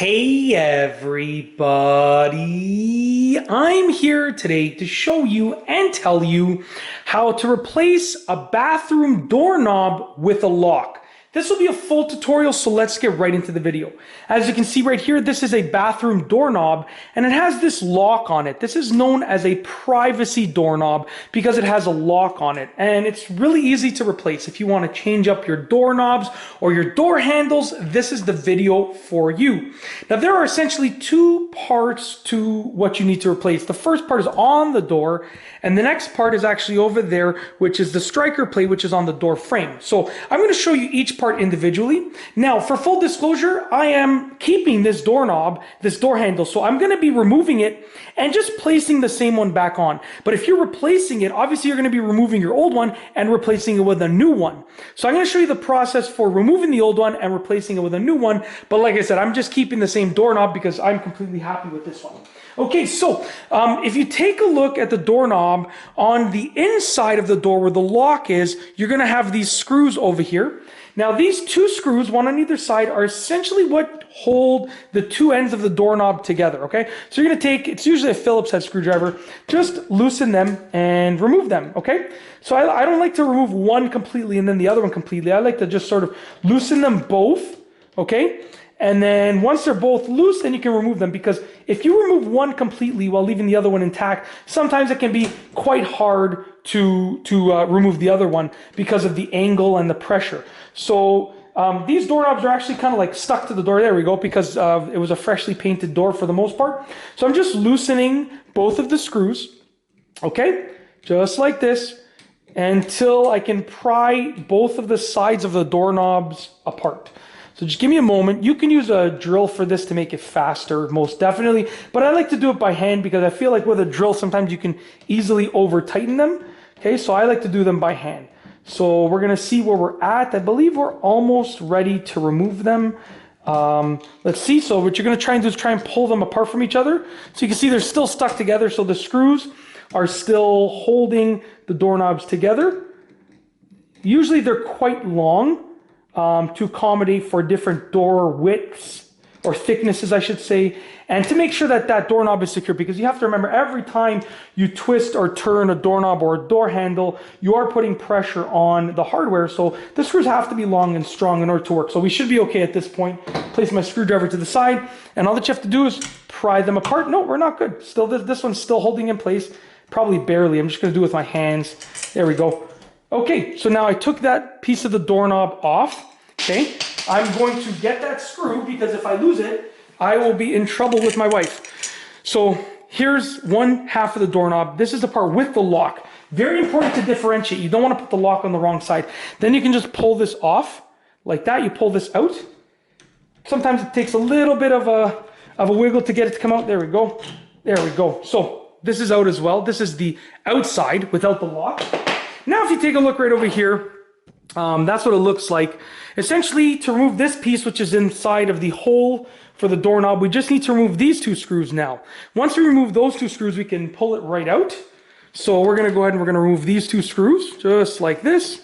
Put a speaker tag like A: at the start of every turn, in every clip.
A: Hey everybody, I'm here today to show you and tell you how to replace a bathroom doorknob with a lock. This will be a full tutorial, so let's get right into the video. As you can see right here, this is a bathroom doorknob and it has this lock on it. This is known as a privacy doorknob because it has a lock on it, and it's really easy to replace. If you want to change up your doorknobs or your door handles, this is the video for you. Now there are essentially two parts to what you need to replace. The first part is on the door, and the next part is actually over there, which is the striker plate, which is on the door frame. So I'm going to show you each part individually. Now, for full disclosure, I am keeping this doorknob, this door handle, so I'm going to be removing it and just placing the same one back on. But if you're replacing it, obviously you're going to be removing your old one and replacing it with a new one. So I'm going to show you the process for removing the old one and replacing it with a new one. But like I said, I'm just keeping the same doorknob because I'm completely happy with this one. Okay, so if you take a look at the doorknob, on the inside of the door where the lock is, you're going to have these screws over here. Now these two screws, one on either side, are essentially what hold the two ends of the doorknob together, okay? So you're going to take, it's usually a Phillips head screwdriver, just loosen them and remove them, okay? So I don't like to remove one completely and then the other one completely. I like to just sort of loosen them both, okay? And then once they're both loose, then you can remove them, because if you remove one completely while leaving the other one intact, sometimes it can be quite hard to remove the other one because of the angle and the pressure. So these doorknobs are actually kind of like stuck to the door. There we go, because it was a freshly painted door for the most part. So I'm just loosening both of the screws, okay, just like this, until I can pry both of the sides of the doorknobs apart. So just give me a moment. You can use a drill for this to make it faster, most definitely. But I like to do it by hand because I feel like with a drill, sometimes you can easily over tighten them. Okay, so I like to do them by hand. So we're going to see where we're at. I believe we're almost ready to remove them. Let's see. So what you're going to try and do is try and pull them apart from each other. So you can see they're still stuck together. So the screws are still holding the doorknobs together. Usually they're quite long, to accommodate for different door widths or thicknesses, I should say, and to make sure that that doorknob is secure, because you have to remember, every time you twist or turn a doorknob or a door handle, you are putting pressure on the hardware. So the screws have to be long and strong in order to work. So we should be okay at this point. Place my screwdriver to the side, and all that you have to do is pry them apart. No, we're not good. Still, this one's still holding in place, probably barely. I'm just going to do it with my hands. There we go. Okay, so now I took that piece of the doorknob off, okay? I'm going to get that screw, because if I lose it, I will be in trouble with my wife. So here's one half of the doorknob. This is the part with the lock. Very important to differentiate. You don't want to put the lock on the wrong side. Then you can just pull this off like that. You pull this out. Sometimes it takes a little bit of a wiggle to get it to come out. There we go. There we go. So this is out as well. This is the outside without the lock. Now, if you take a look right over here, that's what it looks like. Essentially, to remove this piece, which is inside of the hole for the doorknob, we just need to remove these two screws now. Once we remove those two screws, we can pull it right out. So we're going to go ahead and we're going to remove these two screws, just like this.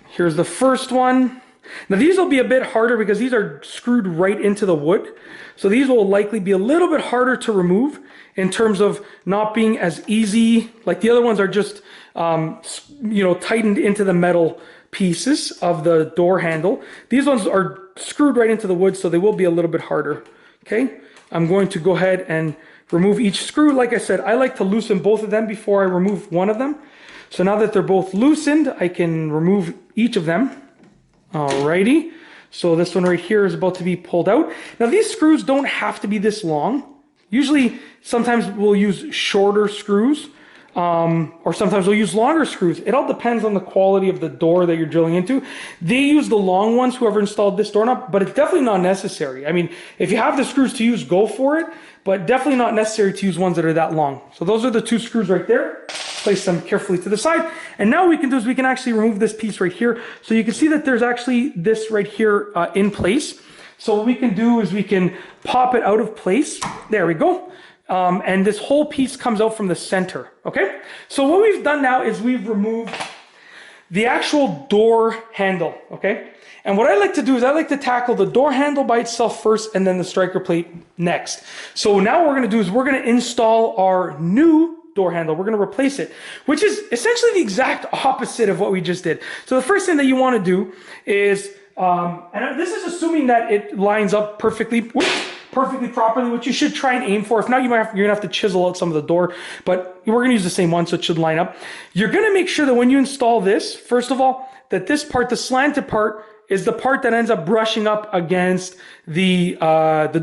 A: Here's the first one. Now, these will be a bit harder because these are screwed right into the wood. So these will likely be a little bit harder to remove in terms of not being as easy. Like the other ones are just, tightened into the metal pieces of the door handle. These ones are screwed right into the wood, so they will be a little bit harder. Okay, I'm going to go ahead and remove each screw. Like I said, I like to loosen both of them before I remove one of them. So now that they're both loosened, I can remove each of them. Alrighty, so this one right here is about to be pulled out. Now these screws don't have to be this long. Usually, sometimes we'll use shorter screws, or sometimes we'll use longer screws. It all depends on the quality of the door that you're drilling into. They use the long ones, whoever installed this doorknob, but it's definitely not necessary. I mean, if you have the screws to use, go for it, but definitely not necessary to use ones that are that long. So those are the two screws right there. Place them carefully to the side. And now what we can do is we can actually remove this piece right here. So you can see that there's actually this right here in place. So what we can do is we can pop it out of place. There we go. And this whole piece comes out from the center, okay? So what we've done now is we've removed the actual door handle, okay? And what I like to do is I like to tackle the door handle by itself first and then the striker plate next. So now what we're going to do is we're going to install our new door handle. We're going to replace it, which is essentially the exact opposite of what we just did. So the first thing that you want to do is, and this is assuming that it lines up perfectly properly, which you should try and aim for. If not, you're going to have to chisel out some of the door, but we're going to use the same one, so it should line up. You're going to make sure that when you install this, first of all, that this part, the slanted part, is the part that ends up brushing up against the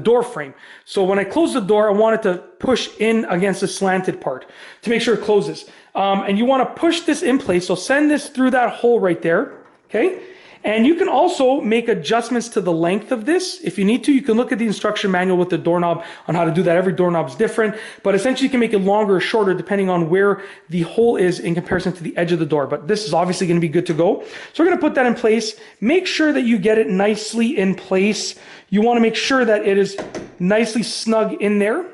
A: door frame. So when I close the door, I want it to push in against the slanted part to make sure it closes. And you want to push this in place. So send this through that hole right there. Okay. And you can also make adjustments to the length of this. If you need to, you can look at the instruction manual with the doorknob on how to do that. Every doorknob is different, but essentially you can make it longer or shorter depending on where the hole is in comparison to the edge of the door. But this is obviously going to be good to go. So we're going to put that in place. Make sure that you get it nicely in place. You want to make sure that it is nicely snug in there.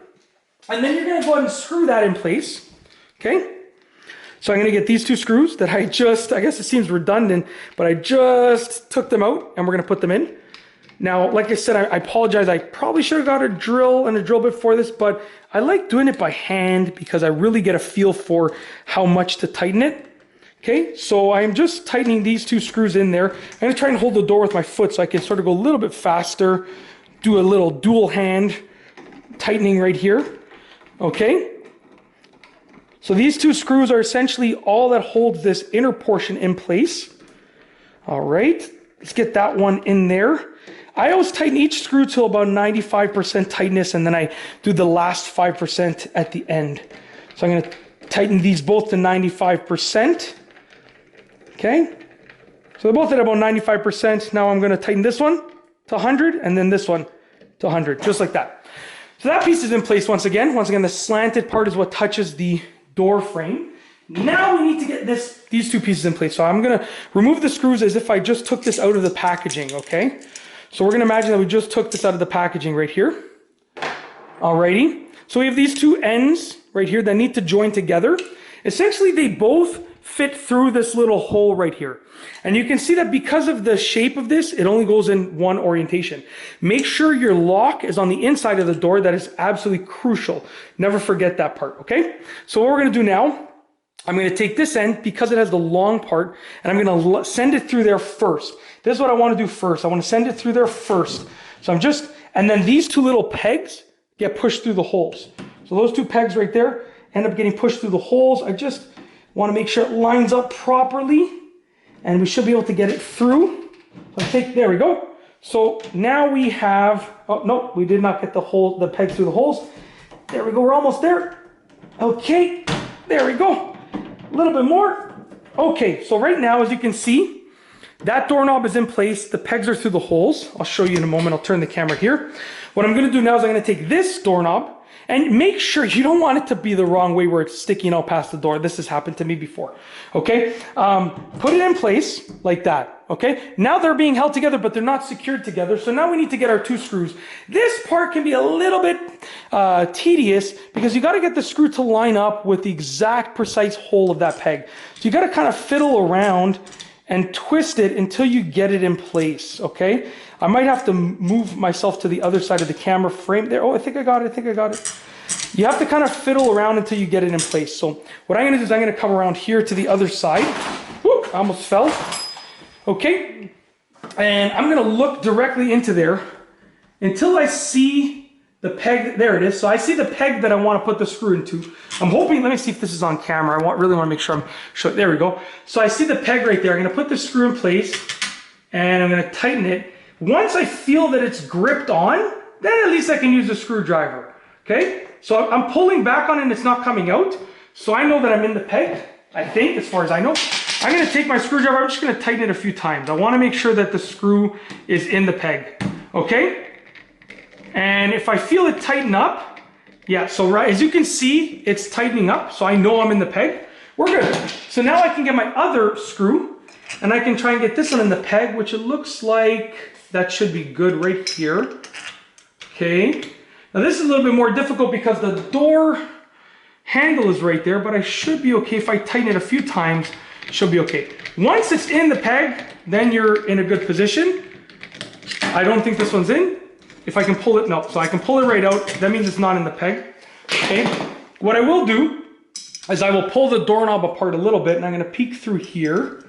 A: And then you're going to go ahead and screw that in place. Okay. So I'm going to get these two screws that I guess it seems redundant, but I just took them out and we're going to put them in. Now, like I said, I apologize. I probably should have got a drill and a drill bit for this, but I like doing it by hand because I really get a feel for how much to tighten it. Okay, so I'm just tightening these two screws in there. I'm going to try and hold the door with my foot so I can sort of go a little bit faster, do a little dual hand tightening right here. Okay. So these two screws are essentially all that holds this inner portion in place. All right, let's get that one in there. I always tighten each screw to about 95% tightness, and then I do the last 5% at the end. So I'm going to tighten these both to 95%. Okay, so they're both at about 95%. Now I'm going to tighten this one to 100, and then this one to 100, just like that. So that piece is in place once again. Once again, the slanted part is what touches the door frame. Now we need to get these two pieces in place. So I'm going to remove the screws as if I just took this out of the packaging, okay? So we're going to imagine that we just took this out of the packaging right here. Alrighty. So we have these two ends right here that need to join together. Essentially, they both fit through this little hole right here. And you can see that because of the shape of this, it only goes in one orientation. Make sure your lock is on the inside of the door. That is absolutely crucial. Never forget that part, okay? So what we're going to do now, I'm going to take this end because it has the long part, and I'm going to send it through there first. This is what I want to do first. I want to send it through there first. So and then these two little pegs get pushed through the holes. So those two pegs right there end up getting pushed through the holes. I just want to make sure it lines up properly, and we should be able to get it through. So there we go. So now we have, oh no, we did not get the pegs through the holes. There we go, we're almost there. Okay, there we go. A little bit more. Okay, so right now, as you can see, that doorknob is in place. The pegs are through the holes. I'll show you in a moment. I'll turn the camera here. What I'm going to do now is I'm going to take this doorknob, and make sure you don't want it to be the wrong way where it's sticking out past the door. This has happened to me before. Okay, put it in place like that. Okay, now they're being held together, but they're not secured together. So now we need to get our two screws. This part can be a little bit tedious because you got to get the screw to line up with the exact precise hole of that peg. So you got to kind of fiddle around and twist it until you get it in place, okay? I might have to move myself to the other side of the camera frame there. Oh, I think I got it. You have to kind of fiddle around until you get it in place. So what I'm gonna do is I'm gonna come around here to the other side. Whoop, I almost fell. Okay, and I'm gonna look directly into there until I see the peg. There it is. So I see the peg that I want to put the screw into. I'm hoping, let me see if this is on camera. Really want to make sure I'm showing. There we go. So I see the peg right there. I'm going to put the screw in place and I'm going to tighten it. Once I feel that it's gripped on, then at least I can use the screwdriver. Okay. So I'm pulling back on it and it's not coming out. So I know that I'm in the peg, I think, as far as I know. I'm going to take my screwdriver. I'm just going to tighten it a few times. I want to make sure that the screw is in the peg. Okay. And if I feel it tighten up, yeah, so right, as you can see, it's tightening up, so I know I'm in the peg. We're good. So now I can get my other screw, and I can try and get this one in the peg, which it looks like that should be good right here. Okay. Now this is a little bit more difficult because the door handle is right there, but I should be okay if I tighten it a few times. Should be okay. Once it's in the peg, then you're in a good position. I don't think this one's in. If I can pull it, no. So I can pull it right out. That means it's not in the peg. Okay. What I will do is I will pull the doorknob apart a little bit, and I'm going to peek through here.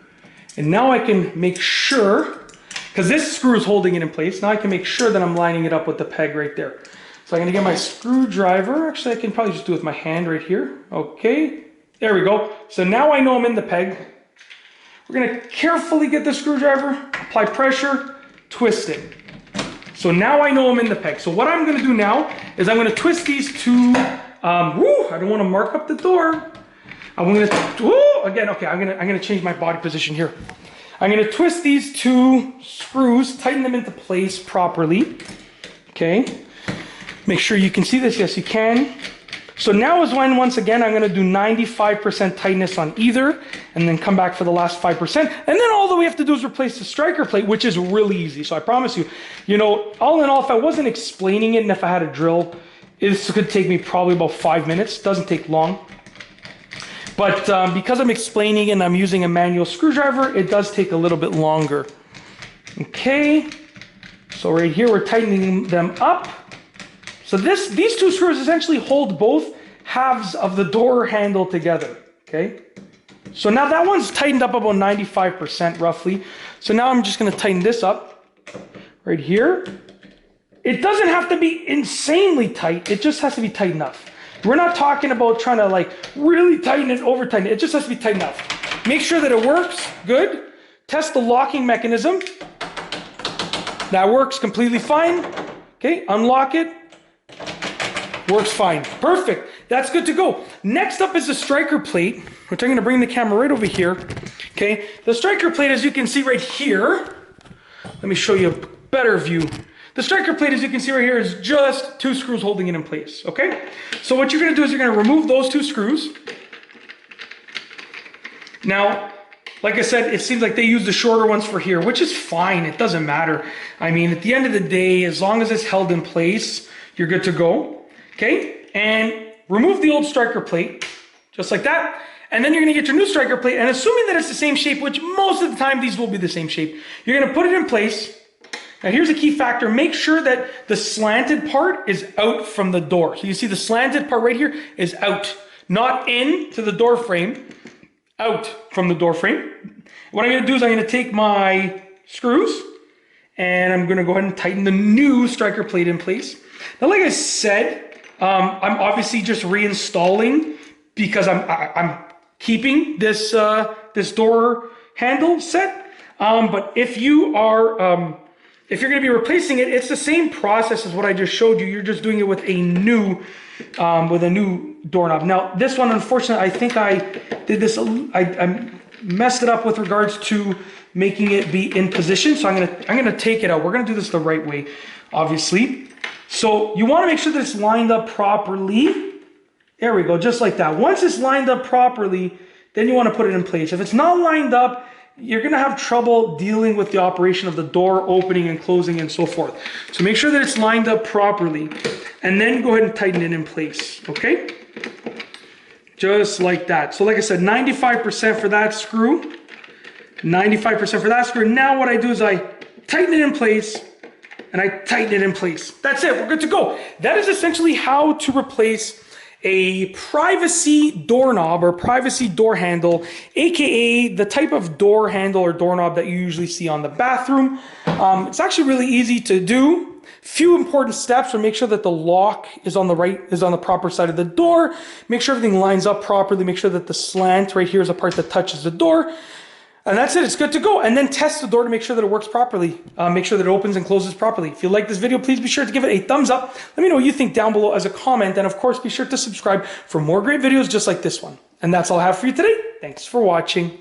A: And now I can make sure, because this screw is holding it in place, now I can make sure that I'm lining it up with the peg right there. So I'm going to get my screwdriver. Actually, I can probably just do it with my hand right here. Okay. There we go. So now I know I'm in the peg. We're going to carefully get the screwdriver, apply pressure, twist it. So now I know I'm in the peg. So what I'm going to do now is I'm going to twist these two, I don't want to mark up the door. I'm going to, again, okay, I'm going to change my body position here. I'm going to twist these two screws, tighten them into place properly. Okay. Make sure you can see this. Yes, you can. So now is when, once again, I'm going to do 95% tightness on either, and then come back for the last 5%. And then all that we have to do is replace the striker plate, which is really easy. So I promise you, you know, all in all, if I wasn't explaining it and if I had a drill, this could take me probably about 5 minutes. Doesn't take long. But because I'm explaining and I'm using a manual screwdriver, it does take a little bit longer. Okay. So right here, we're tightening them up. So these two screws essentially hold both halves of the door handle together, okay? So now that one's tightened up about 95% roughly. So now I'm just gonna tighten this up right here. It doesn't have to be insanely tight, it just has to be tight enough. We're not talking about trying to like really tighten it, over tighten it. It just has to be tight enough. Make sure that it works, good. Test the locking mechanism. That works completely fine. Okay, unlock it. Works fine. Perfect. That's good to go. Next up is the striker plate, which I'm going to bring the camera right over here. Okay. The striker plate, as you can see right here, let me show you a better view. The striker plate, as you can see right here, is just two screws holding it in place. Okay. So what you're going to do is you're going to remove those two screws. Now, like I said, it seems like they use the shorter ones for here, which is fine. It doesn't matter. I mean, at the end of the day, as long as it's held in place, you're good to go. Okay, and remove the old striker plate, just like that. And then you're gonna get your new striker plate, and assuming that it's the same shape, which most of the time these will be the same shape, you're gonna put it in place. Now here's a key factor, make sure that the slanted part is out from the door. So you see the slanted part right here is out, not in to the door frame, out from the door frame. What I'm gonna do is I'm gonna take my screws, and I'm gonna go ahead and tighten the new striker plate in place. Now, like I said, I'm obviously just reinstalling because I'm keeping this this door handle set. But if you are if you're going to be replacing it, it's the same process as what I just showed you. You're just doing it with a new doorknob. Now, this one, unfortunately, I think I did this. I messed it up with regards to making it be in position. So I'm gonna take it out. We're gonna do this the right way, obviously. So you want to make sure that it's lined up properly. There we go, just like that. Once it's lined up properly, then you want to put it in place. If it's not lined up, you're going to have trouble dealing with the operation of the door opening and closing and so forth. So make sure that it's lined up properly, and then go ahead and tighten it in place, okay? Just like that. So like I said, 95% for that screw, 95% for that screw. Now what I do is I tighten it in place, and I tighten it in place. That's it, we're good to go. That is essentially how to replace a privacy doorknob or privacy door handle, aka the type of door handle or doorknob that you usually see on the bathroom. It's actually really easy to do. Few important steps are make sure that the lock is on the proper side of the door. Make sure everything lines up properly. Make sure that the slant right here is a part that touches the door. And that's it, it's good to go. And then test the door to make sure that it works properly. Make sure that it opens and closes properly. If you like this video, please be sure to give it a thumbs up. Let me know what you think down below as a comment. And of course, be sure to subscribe for more great videos just like this one. And that's all I have for you today. Thanks for watching.